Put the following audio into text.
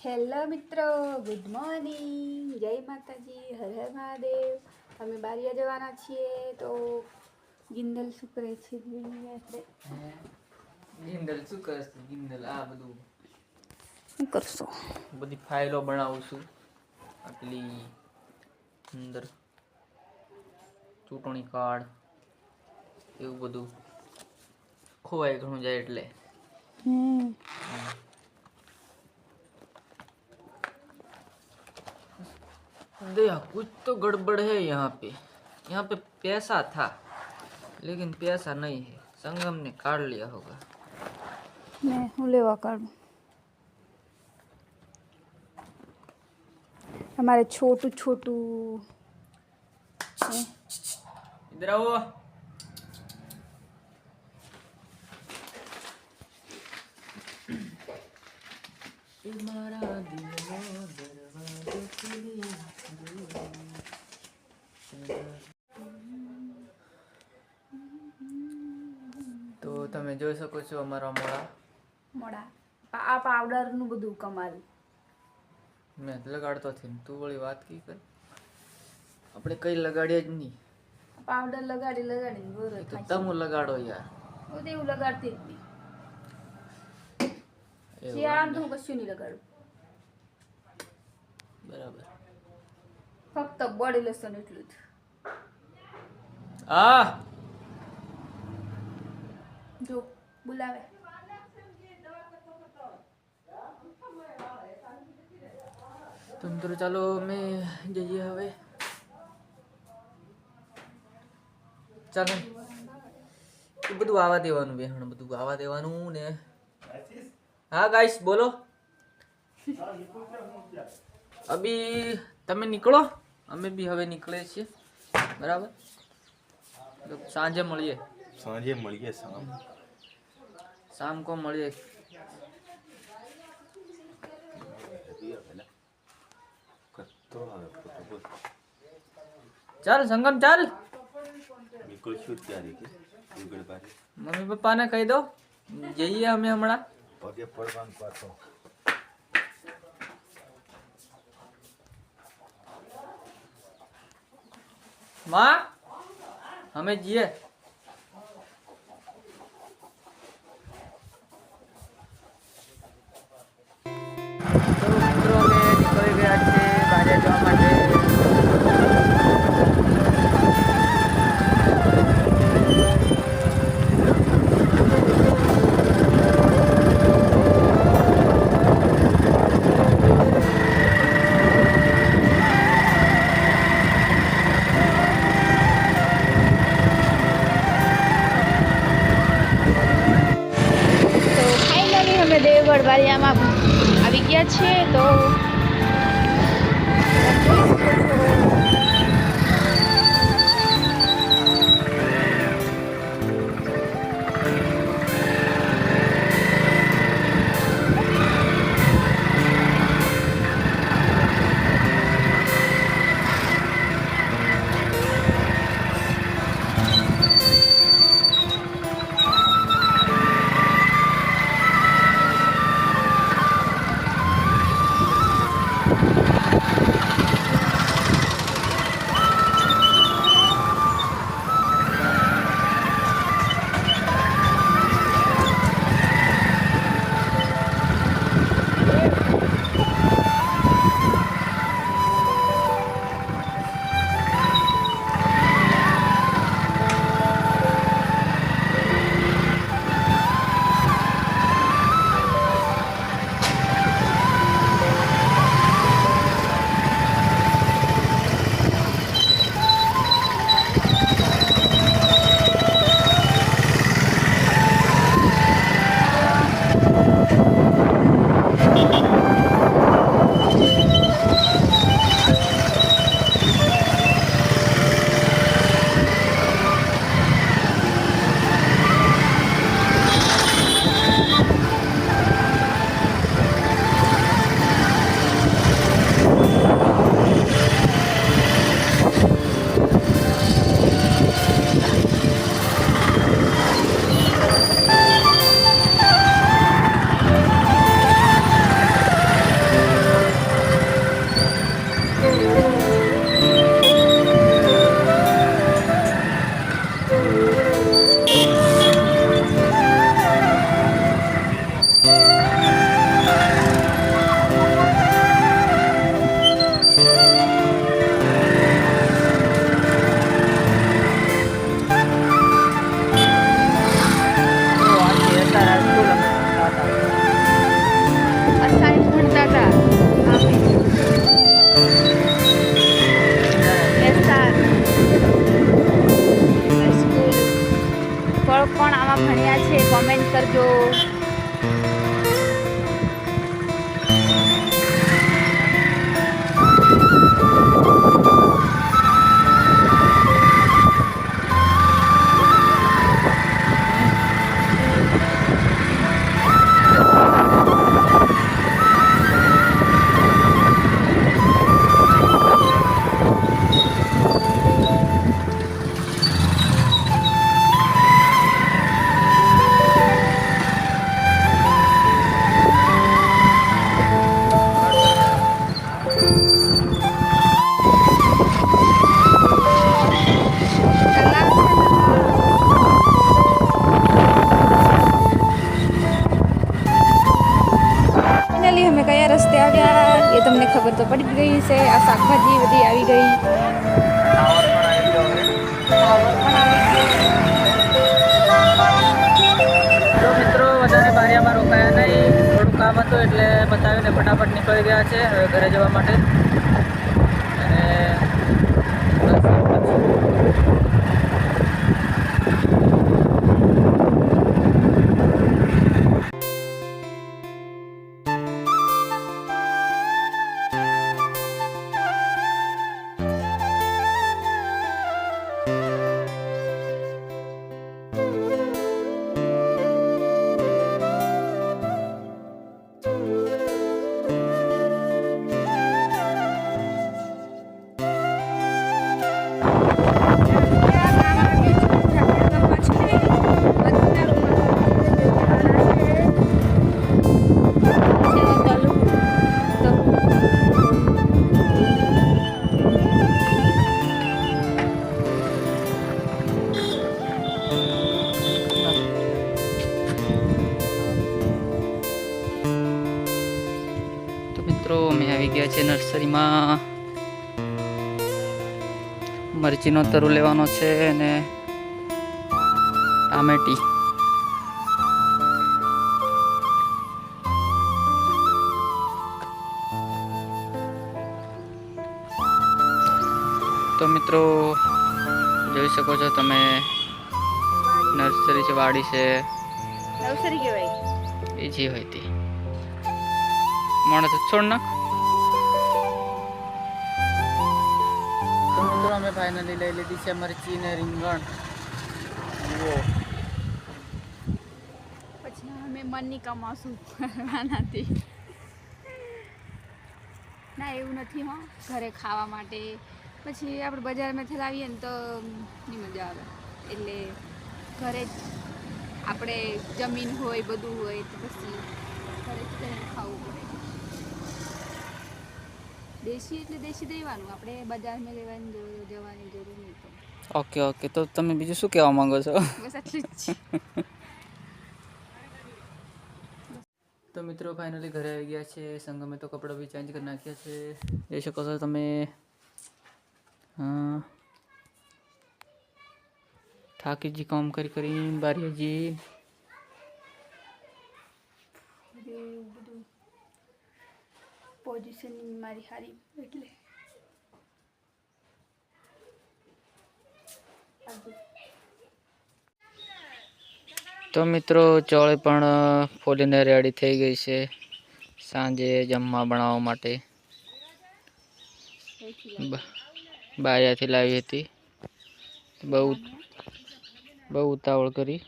Hello મિત્રો, good morning, જય માતાજી, હર હર મહાદેવ। અમે બારિયા જવાના છીએ તો ગિંદલ શું કરે છે જોઈએ આપણે। ગિંદલ શું કરશે? ગિંદલ આ બધું શું કરશો? બધી ફાઇલો બનાવું છું। આટલી અંદર ચૂંટણી કાર્ડ એવું બધું ખોવાય ઘણું જાય એટલે देखा कुछ तो गड़बड़ है। यहाँ पे पैसा था लेकिन पैसा नहीं है। संगम ने काट लिया होगा। मैं હું લેવા કાઢું। हमारे छोटू छोटू इधर आओ। तुम्हारा दिल दरवाजे खुले તો તમે જોઈ શકો છો અમારા મોડા આ પાવડરનું બધું કમાલ મેં લગાડતો થી તું વળી વાત કી કર આપણે કઈ લગાડ્યા જ નહીં। પાવડર લગાડી બોરે તો તમે લગાડો યાર। હું તો એવું લગાડતી જ નહીં। શિયાળામાં તો હું કશું નહીં લગાડું। બરાબર ફક્ત બોડી લોશન એટલું જ। આ જો બોલાવે તો ચાલો અમે જઈએ હવે। ચાલો એ બધું આવા દેવાનું બેહણ બધું આવા દેવાનું ને। हाँ गाइस बोलो। अभी તમે નીકળો અમે બી હવે નીકળે છીએ બરાબર। તો સાંજે મળીએ। शाम को મળીએ। ચાલ સંગમ ચાલ। મમ્મી પપ્પાને કહી દો જઈએ અમે હમણાં। પગે પડવાનું પાછો माँ हमें जिए। तो मित्रों में निकल गया છે બહાર જવા માટે। દેવગઢ બારિયામાં આવી ગયા છે તો કોણ આમાં ભણ્યા છે કોમેન્ટ કરજો. અમે કયા રસ્તે આવ્યા એ તમને ખબર તો પડી ગઈ છે. આ શાકભાજી બધી આવી ગઈ. તો મિત્રો વધારે બારિયામાં રોકાયા નહીં, થોડું કામ હતું એટલે બતાવીને ફટાફટ નીકળી ગયા છે હવે ઘરે જવા માટે. અને બસ એવું જ. અમે આવી ગયા છે નર્સરીમાં. મરચીનો તરુ લેવાનો છે અને ટામેટી. તો મિત્રો જોઈ શકો છો તમે, નર્સરી છે, વાડી છે, નર્સરી કહેવાય એ જે હોય તે માણસ છોડ નાખ. તો મિત્રો અમે ફાઇનલી લઈ લીધી છે મરચી ને રીંગણ. પછી અમે મનની કમાશું કરવાનાથી. ના એવું નથી હો, ઘરે ખાવા માટે. પછી આપણે બજારમાંથી લાવીએ ને તો નહીં મજા આવે. એટલે ઘરે જ આપણે જમીન હોય બધું હોય તો પછી ઘરે જ ખાવું પડે. દેશી એટલે દેશી દેવાનું, આપણે બજારમાં જવાની જરૂર નહીં પડે. ઓકે ઓકે, તો તમે બીજું શું કહેવા માંગો છો? બસ આટલું જ છે. તો મિત્રો ફાઇનલી ઘરે આવી ગયા છે. સંગમે તો કપડાં બી ચેન્જ કરી નાખ્યા છે, જોઈ શકો છો તમે. હા, ઠાકીજી કામ કરી બારીજી બધું પોઝિશન મારી હારી એટલે તો મિત્રો ચોળી પણ ફોલીને રેડી થઈ ગઈ છે સાંજે જમવા બનાવવા માટે. બારિયાથી લાવી હતી, બહુ ઉતાવળ કરી.